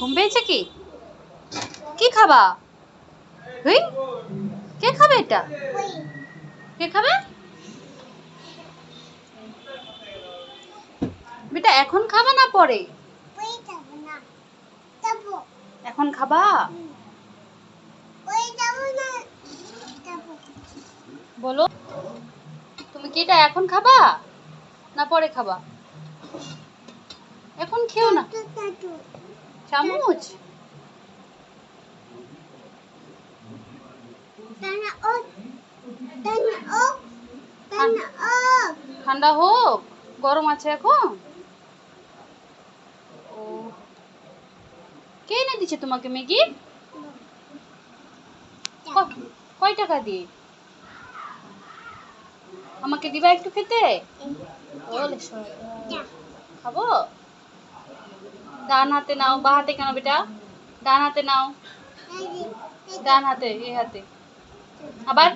ঘুম পেয়েছে কি? কি খাবা? হুই, কে খাবে এটা? কে খাবে? বেটা এখন খাবা না পরে? এখন খাবা? বলো, তুমি কি এটা এখন খাবা না পরে খাবা? এখন খেও না। চামচ? ঠান্ডা হোক, গরম আছে এখন। ও, কে এনে দিচ্ছে তোমাকে ম্যাগি? কয় টাকা দিয়ে? আমাকে দিবা একটু খেতে? খাবো। ডান হাতে নাও, বা হাতে কেন বেটা? ডান হাতে নাও, ডান হাতে, এই হাতে আবার